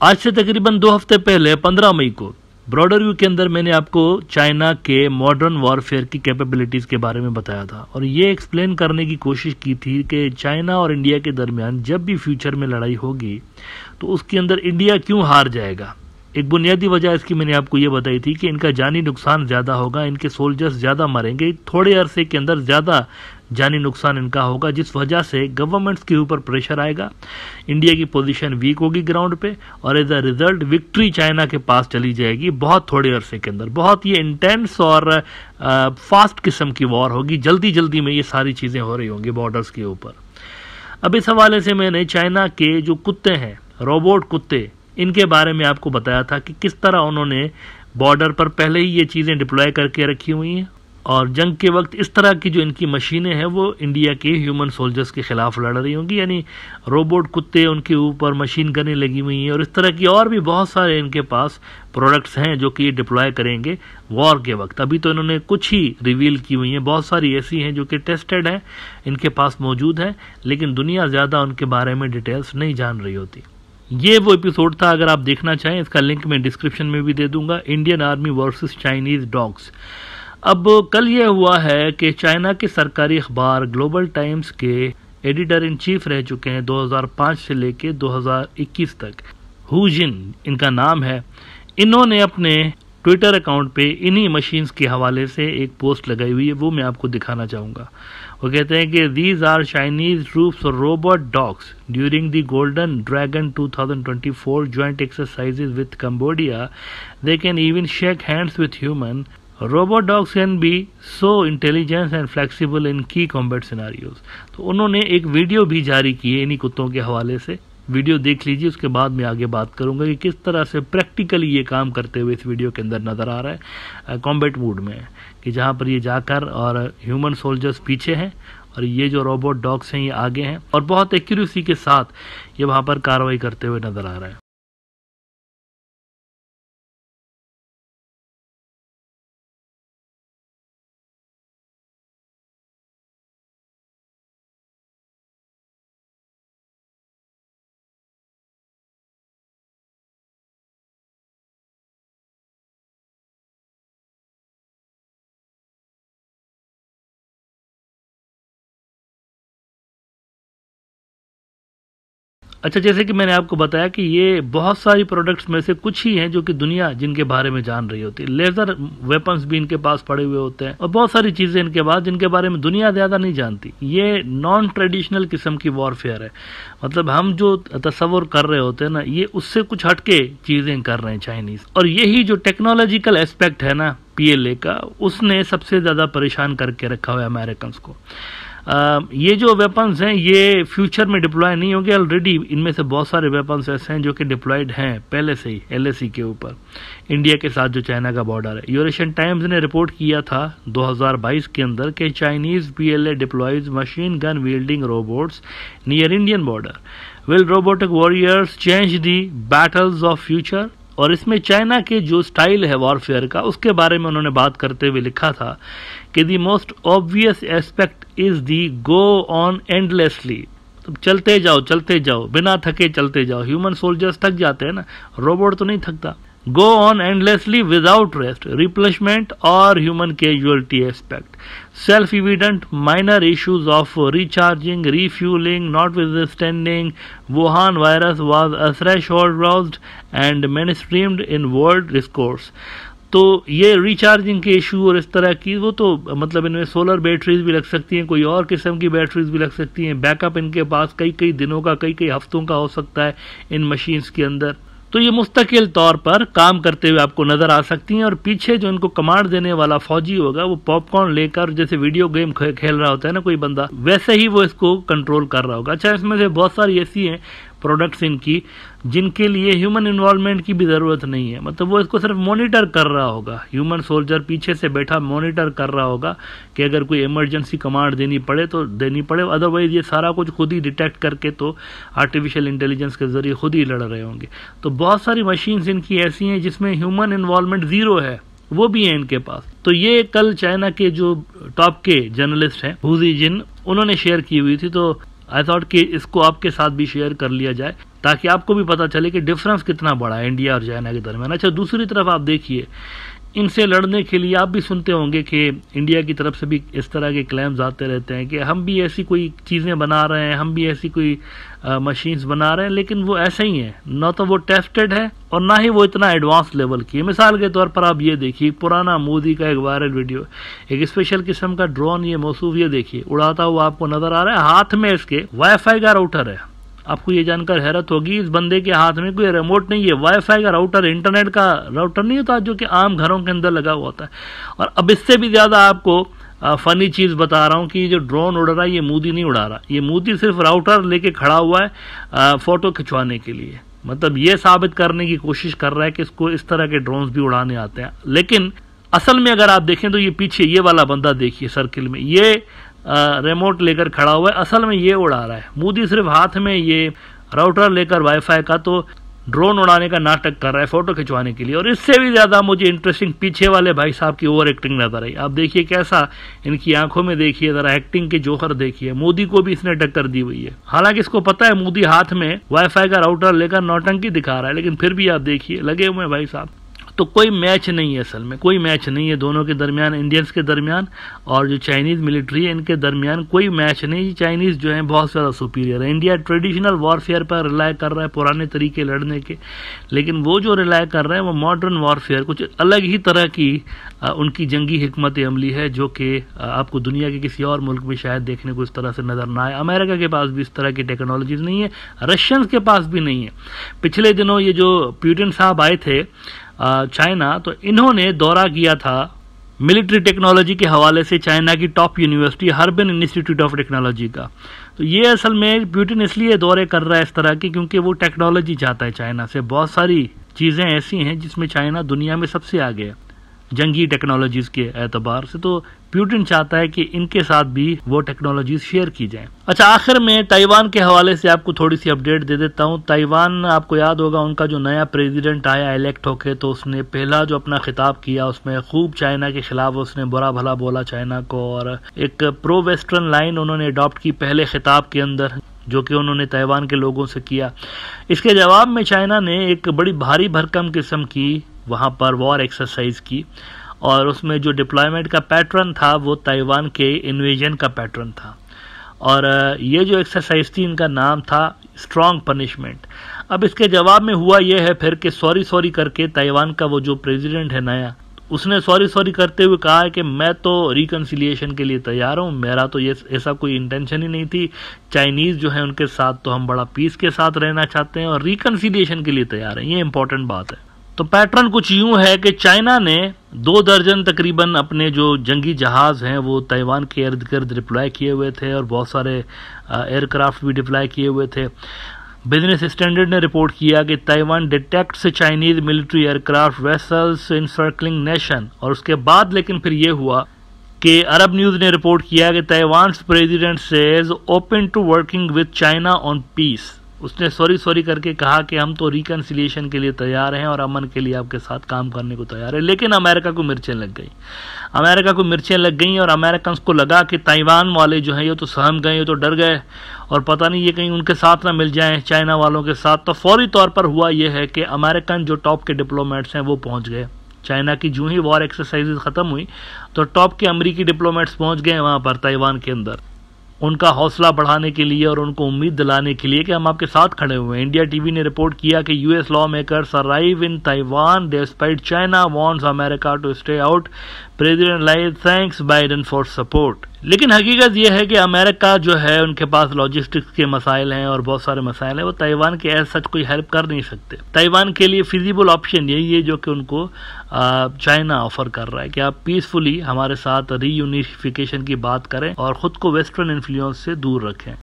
आज से तकरीबन 2 हफ्ते पहले 15 मई को ब्रॉडर व्यू के अंदर मैंने आपको चाइना के मॉडर्न वॉरफेयर की कैपेबिलिटीज के बारे में बताया था और ये एक्सप्लेन करने की कोशिश की थी कि चाइना और इंडिया के दरमियान जब भी फ्यूचर में लड़ाई होगी तो उसके अंदर इंडिया क्यों हार जाएगा। एक बुनियादी वजह इसकी मैंने आपको ये बताई थी कि इनका जानी नुकसान ज़्यादा होगा, इनके सोल्जर्स ज़्यादा मरेंगे, थोड़े अरसे के अंदर ज़्यादा जानी नुकसान इनका होगा, जिस वजह से गवर्नमेंट्स के ऊपर प्रेशर आएगा, इंडिया की पोजीशन वीक होगी ग्राउंड पे और as a result victory China के पास चली जाएगी बहुत थोड़े अरसे के अंदर। बहुत ये इंटेंस और फास्ट किस्म की वॉर होगी, जल्दी जल्दी में ये सारी चीज़ें हो रही होंगी बॉर्डर्स के ऊपर। अब इस हवाले से मैंने चाइना के जो कुत्ते हैं, रोबोट कुत्ते, इनके बारे में आपको बताया था कि किस तरह उन्होंने बॉर्डर पर पहले ही ये चीज़ें डिप्लॉय करके रखी हुई हैं और जंग के वक्त इस तरह की जो इनकी मशीनें हैं वो इंडिया के ह्यूमन सोल्जर्स के खिलाफ लड़ रही होंगी, यानी रोबोट कुत्ते उनके ऊपर मशीन गनें लगी हुई हैं और इस तरह की और भी बहुत सारे इनके पास प्रोडक्ट्स हैं जो कि ये डिप्लॉय करेंगे वॉर के वक्त। अभी तो इन्होंने कुछ ही रिवील की हुई हैं, बहुत सारी ऐसी हैं जो कि टेस्टेड हैं, इनके पास मौजूद हैं, लेकिन दुनिया ज़्यादा उनके बारे में डिटेल्स नहीं जान रही होती। ये वो एपिसोड था, अगर आप देखना चाहें इसका लिंक मैं डिस्क्रिप्शन में भी दे दूंगा, Indian army versus Chinese dogs. अब कल ये हुआ है कि चाइना के सरकारी अखबार ग्लोबल टाइम्स के एडिटर इन चीफ रह चुके हैं 2005 से लेके 2021 तक, हु जिन इनका नाम है। इन्होंने अपने ट्विटर अकाउंट पे इन्हीं मशीन्स के हवाले से एक पोस्ट लगाई हुई है, वो मैं आपको दिखाना चाहूँगा। वो कहते हैं कि दीज आर चाइनीज ट्रूप्स और robot dogs during the golden dragon 2024 joint exercises with Cambodia, they can even shake hands with human. Robot dogs can be so intelligence and flexible in की कॉम्बैट सिनारियोज। तो उन्होंने एक video भी जारी की है इन्हीं कुत्तों के हवाले से, वीडियो देख लीजिए, उसके बाद मैं आगे बात करूंगा कि किस तरह से प्रैक्टिकली ये काम करते हुए इस वीडियो के अंदर नज़र आ रहा है। कॉम्बैट मूड में है कि जहाँ पर ये जाकर और ह्यूमन सोल्जर्स पीछे हैं और ये जो रोबोट डॉग्स हैं ये आगे हैं और बहुत एक्यूरेसी के साथ ये वहाँ पर कार्रवाई करते हुए नज़र आ रहा है। अच्छा, जैसे कि मैंने आपको बताया कि ये बहुत सारी प्रोडक्ट्स में से कुछ ही हैं जो कि दुनिया जिनके बारे में जान रही होती है। लेजर वेपन्स भी इनके पास पड़े हुए होते हैं और बहुत सारी चीज़ें इनके पास जिनके बारे में दुनिया ज़्यादा नहीं जानती। ये नॉन ट्रेडिशनल किस्म की वॉरफेयर है, मतलब हम जो तस्वर कर रहे होते हैं ना, ये उससे कुछ हटके चीज़ें कर रहे हैं चाइनीज़। और यही जो टेक्नोलॉजिकल एस्पेक्ट है ना PLA का, उसने सबसे ज़्यादा परेशान करके रखा हुआ है अमेरिकन को। ये जो वेपन्स हैं ये फ्यूचर में डिप्लॉय नहीं होंगे, ऑलरेडी इनमें से बहुत सारे वेपन्स ऐसे हैं जो कि डिप्लॉयड हैं पहले से ही LAC के ऊपर, इंडिया के साथ जो चाइना का बॉर्डर है। यूरेशियन टाइम्स ने रिपोर्ट किया था 2022 के अंदर कि Chinese PLA deploys machine gun वील्डिंग robots near Indian border. Will robotic warriors change the battles of future. और इसमें चाइना के जो स्टाइल है वॉरफेयर का उसके बारे में उन्होंने बात करते हुए लिखा था कि the most obvious aspect is the go on endlessly. तो चलते जाओ बिना थके चलते जाओ। ह्यूमन सोल्जर्स थक जाते हैं ना, रोबोट तो नहीं थकता। Go on endlessly without rest, replacement और human casualty aspect, self evident minor issues of recharging, refueling, notwithstanding Wuhan virus was a threshold roused and mainstreamed in world discourse. तो ये रिचार्जिंग के issue और इस तरह की, वो तो मतलब इनमें सोलर बैटरीज भी लग सकती हैं, कोई और किस्म की बैटरीज भी लग सकती हैं, बैकअप इनके पास कई दिनों का, कई हफ्तों का हो सकता है इन मशीन्स के अंदर। तो ये मुस्तकिल तौर पर काम करते हुए आपको नजर आ सकती हैं और पीछे जो इनको कमांड देने वाला फौजी होगा वो पॉपकॉर्न लेकर, जैसे वीडियो गेम खेल रहा होता है ना कोई बंदा, वैसे ही वो इसको कंट्रोल कर रहा होगा। अच्छा, इसमें से बहुत सारी ऐसी हैं प्रोडक्ट्स इनकी जिनके लिए ह्यूमन इन्वॉल्वमेंट की भी ज़रूरत नहीं है, मतलब वो इसको सिर्फ मॉनिटर कर रहा होगा, ह्यूमन सोल्जर पीछे से बैठा मॉनिटर कर रहा होगा कि अगर कोई इमरजेंसी कमांड देनी पड़े तो देनी पड़े, अदरवाइज ये सारा कुछ खुद ही डिटेक्ट करके तो आर्टिफिशियल इंटेलिजेंस के जरिए खुद ही लड़ रहे होंगे। तो बहुत सारी मशीन्स इनकी ऐसी हैं जिसमें ह्यूमन इन्वॉल्वमेंट ज़ीरो है, वो भी है इनके पास। तो ये कल चाइना के जो टॉप के जर्नलिस्ट हैं हु जिन, उन्होंने शेयर की हुई थी। तो आई थॉट कि इसको आपके साथ भी शेयर कर लिया जाए ताकि आपको भी पता चले कि डिफरेंस कितना बड़ा है इंडिया और चाइना के दरमियान। अच्छा, दूसरी तरफ आप देखिए, इनसे लड़ने के लिए आप भी सुनते होंगे कि इंडिया की तरफ से भी इस तरह के क्लेम्स आते रहते हैं कि हम भी ऐसी कोई चीज़ें बना रहे हैं, हम भी ऐसी कोई मशीन्स बना रहे हैं, लेकिन वो ऐसे ही है, ना तो वो टेस्टेड है और ना ही वो इतना एडवांस लेवल की है। मिसाल के तौर पर आप ये देखिए, पुराना मोदी का एक वायरल वीडियो, एक स्पेशल किस्म का ड्रोन, ये मौसूफ, ये देखिए उड़ाता हुआ आपको नजर आ रहा है। हाथ में इसके वाईफाई का राउटर है। आपको ये जानकर हैरत होगी, इस बंदे के हाथ में कोई रिमोट नहीं है, वाईफाई का राउटर, इंटरनेट का राउटर नहीं होता जो कि आम घरों के अंदर लगा हुआ होता है। और अब इससे भी ज्यादा आपको फनी चीज बता रहा हूं कि जो ड्रोन उड़ रहा है ये मोदी नहीं उड़ा रहा, ये मोदी सिर्फ राउटर लेके खड़ा हुआ है फोटो खिंचवाने के लिए। मतलब ये साबित करने की कोशिश कर रहा है कि इसको इस तरह के ड्रोन भी उड़ाने आते हैं। लेकिन असल में अगर आप देखें तो ये पीछे ये वाला बंदा देखिए सर्किल में, ये रिमोट लेकर खड़ा हुआ है, असल में ये उड़ा रहा है। मोदी सिर्फ हाथ में ये राउटर लेकर वाईफाई का तो ड्रोन उड़ाने का नाटक कर रहा है फोटो खिंचवाने के लिए। और इससे भी ज्यादा मुझे इंटरेस्टिंग पीछे वाले भाई साहब की ओवर एक्टिंग नजर आई। आप देखिए कैसा इनकी आंखों में, देखिए जरा एक्टिंग के जोहर देखिए। मोदी को भी इसने टक्कर दी हुई है, हालांकि इसको पता है मोदी हाथ में वाईफाई का राउटर लेकर नौटंकी दिखा रहा है, लेकिन फिर भी आप देखिए लगे हुए हैं भाई साहब। तो कोई मैच नहीं है, असल में कोई मैच नहीं है दोनों के दरमियान, इंडियंस के दरमियान और जो चाइनीज मिलिट्री है इनके दरमियान कोई मैच नहीं। चाइनीज जो है बहुत ज़्यादा सुपीरियर है। इंडिया ट्रेडिशनल वॉरफेयर पर रिलाय कर रहा है, पुराने तरीके लड़ने के, लेकिन वो जो रिलाय कर रहे हैं वो मॉडर्न वॉरफेयर, कुछ अलग ही तरह की उनकी जंगी हिकमत अमली है जो कि आपको दुनिया के किसी और मुल्क में शायद देखने को इस तरह से नजर ना आए। अमेरिका के पास भी इस तरह की टेक्नोलॉजीज नहीं है, रशियंस के पास भी नहीं है। पिछले दिनों ये जो पुतिन साहब आए थे चाइना, तो इन्होंने दौरा किया था मिलिट्री टेक्नोलॉजी के हवाले से चाइना की top university Harbin institute of technology का। तो ये असल में पुतिन इसलिए दौरे कर रहा है इस तरह की क्योंकि वो टेक्नोलॉजी चाहता है चाइना से। बहुत सारी चीज़ें ऐसी हैं जिसमें चाइना दुनिया में सबसे आगे है जंगी टेक्नोलॉजीज के एतबार से, तो पुतिन चाहता है कि इनके साथ भी वो टेक्नोलॉजीज शेयर की जाएं। अच्छा, आखिर में ताइवान के हवाले से आपको थोड़ी सी अपडेट दे देता हूं। ताइवान, आपको याद होगा उनका जो नया प्रेसिडेंट आया इलेक्ट होके, तो उसने पहला जो अपना खिताब किया उसमें खूब चाइना के खिलाफ उसने बुरा भला बोला चाइना को, और एक प्रो वेस्टर्न लाइन उन्होंने अडॉप्ट की पहले खिताब के अंदर जो कि उन्होंने ताइवान के लोगों से किया। इसके जवाब में चाइना ने एक बड़ी भारी भरकम किस्म की वहां पर वॉर एक्सरसाइज की, और उसमें जो डिप्लॉयमेंट का पैटर्न था वो ताइवान के इन्वेजन का पैटर्न था। और ये जो एक्सरसाइज थी इनका नाम था स्ट्रॉन्ग पनिशमेंट। अब इसके जवाब में हुआ यह है फिर कि सॉरी करके ताइवान का वो जो प्रेसिडेंट है नया, उसने सॉरी करते हुए कहा है कि मैं तो रिकन्सिलिएशन के लिए तैयार हूं, मेरा तो ये ऐसा कोई इंटेंशन ही नहीं थी। चाइनीज जो है उनके साथ तो हम बड़ा पीस के साथ रहना चाहते हैं और रिकन्सिलिएशन के लिए तैयार हैं। ये इंपॉर्टेंट बात है। तो पैटर्न कुछ यूं है कि चाइना ने 2 दर्जन तकरीबन अपने जो जंगी जहाज हैं वो ताइवान के इर्द गिर्द डिप्लॉय किए हुए थे और बहुत सारे एयरक्राफ्ट भी डिप्लॉय किए हुए थे। बिजनेस स्टैंडर्ड ने रिपोर्ट किया कि Taiwan detects Chinese military aircraft vessels encircling nation, और उसके बाद लेकिन फिर ये हुआ कि अरब न्यूज ने रिपोर्ट किया कि Taiwan president says open to working with China on peace. उसने सॉरी करके कहा कि हम तो रिकन्सिलिएशन के लिए तैयार हैं और अमन के लिए आपके साथ काम करने को तैयार है। लेकिन अमेरिका को मिर्चें लग गई और अमेरिकन को लगा कि ताइवान वाले जो हैं ये तो सहम गए, ये तो डर गए और पता नहीं ये कहीं उनके साथ ना मिल जाएं चाइना वालों के साथ। तो फौरी तौर पर हुआ यह है कि अमेरिकन जो टॉप के डिप्लोमेट्स हैं वो पहुंच गए। चाइना की जो ही वॉर एक्सरसाइजेज खत्म हुई तो टॉप के अमेरिकी डिप्लोमेट्स पहुंच गए वहां पर ताइवान के अंदर, उनका हौसला बढ़ाने के लिए और उनको उम्मीद दिलाने के लिए कि हम आपके साथ खड़े हुए हैं। इंडिया टीवी ने रिपोर्ट किया कि US lawmakers arrive in Taiwan despite China wants America to stay out, president Lai thanks Biden for support. लेकिन हकीकत यह है कि अमेरिका जो है उनके पास लॉजिस्टिक्स के मसाइल हैं और बहुत सारे मसाइल हैं, वो ताइवान के एज सच कोई हेल्प कर नहीं सकते। ताइवान के लिए फिजिबल ऑप्शन यही है जो कि उनको चाइना ऑफर कर रहा है कि आप पीसफुली हमारे साथ रीयूनिफिकेशन की बात करें और खुद को वेस्टर्न इन्फ्लुएंस से दूर रखें।